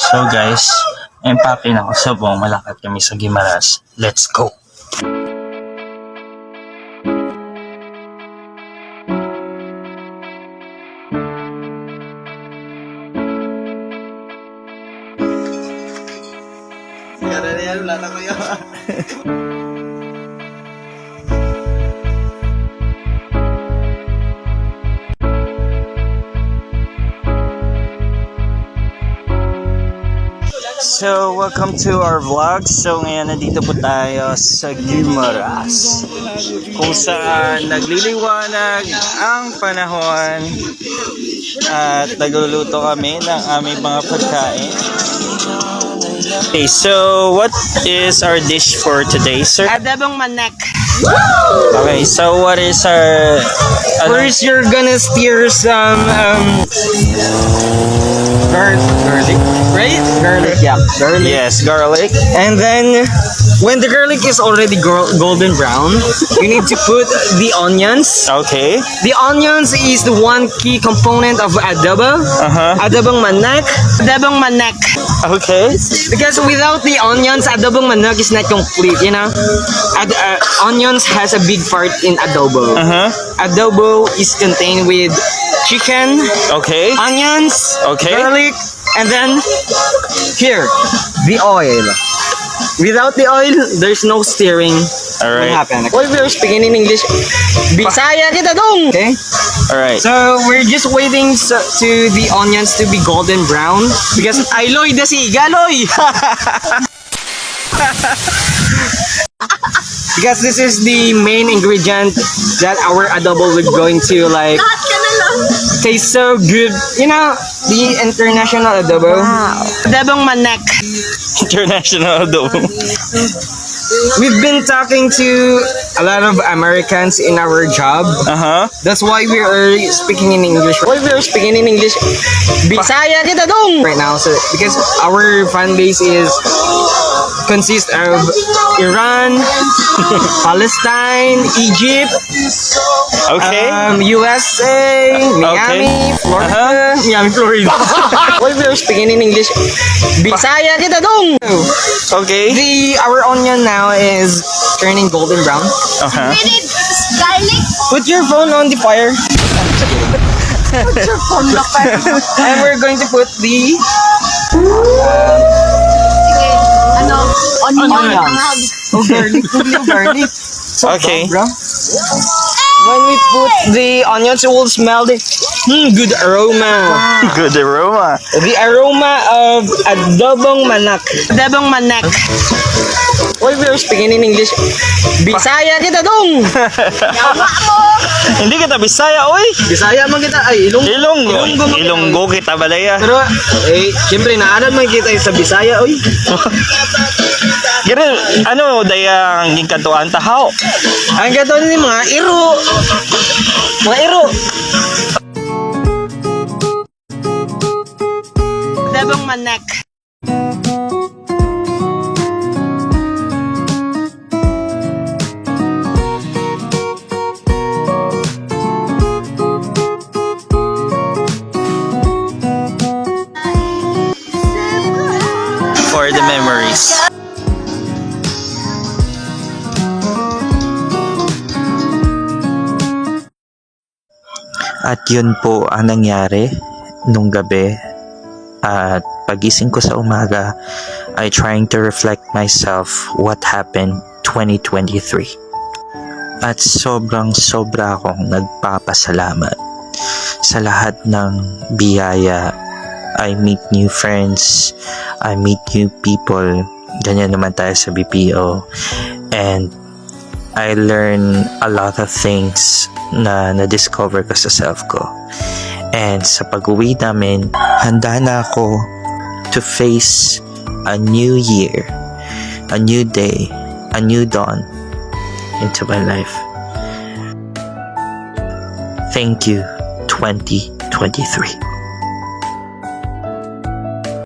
So guys, empake na ako sa buong malakad kami sa Guimaras. Let's go! Yan, wala na ko yun. So, welcome to our vlog. So, ngayon nandito po tayo sa Guimaras, kung saan nagliliwanag ang panahon at nagluluto kami ng aming mga pagkain. Okay, so what is our dish for today, sir? Adabong manak. Okay, so what is our... First, you're gonna stir some garlic, right? Garlic, yeah, garlic. Yes, garlic. And then, when the garlic is already golden brown, you need to put the onions. Okay. The onions is the one key component of adobo. Adobong manak. Adobong manak. Okay. Because without the onions, adobong manak is not complete, you know? Onions has a big part in adobo. Adobo is contained with chicken, Okay. onions, Okay. garlic, and then here, the oil. Without the oil, there's no stirring. Alright. What happen? Well, we're speaking in English. Bisaya kita dong! Okay? Alright. So, we're just waiting to the onions to be golden brown because Aloy da si Galoy! Because this is the main ingredient that our adobo is going to like taste so good. You know, the international adobo. Wow. Adobong manak. International adobo. We've been talking to a lot of Americans in our job. That's why we are speaking in English. Why we are speaking in English? Bisaya kita dong! Right now, so because our fan base is consists of Iran, Palestine, Egypt, Okay. USA, Miami, Florida. Miami, Florida. Why we are speaking in English? Bisaya kita dong! Okay. Our onion now is turning golden brown. Garlic. Put your phone on the fire. And we're going to put the onions. Oh, garlic. Put the garlic. Okay. Bro. When we put the onions, it will smell the good aroma. Good aroma. The aroma of adobong manak. Adobong manak. Why we are speaking in English? Bisaya kita dong! Hindi kita Bisaya, oy. Bisaya man kita. Ay, Ilonggo. Ilonggo kita balaya. Pero, siyempre, naanan man kita sa Bisaya, oy. Gire, ano, dayang yung katuan tahaw. Ang gato ni mga iro. Mga iro. Adobong manak. For the memories. At yun po ang nangyari nung gabi. At pagising ko sa umaga, I trying to reflect myself what happened 2023. At sobrang sobra akong nagpapasalamat sa lahat ng biyaya. I meet new friends, I meet new people. Ganyan naman tayo sa BPO. And I learn a lot of things na na-discover ko sa self ko. And sa pag-uwi namin, handa na ako to face a new year, a new day, a new dawn into my life. Thank you, 2023.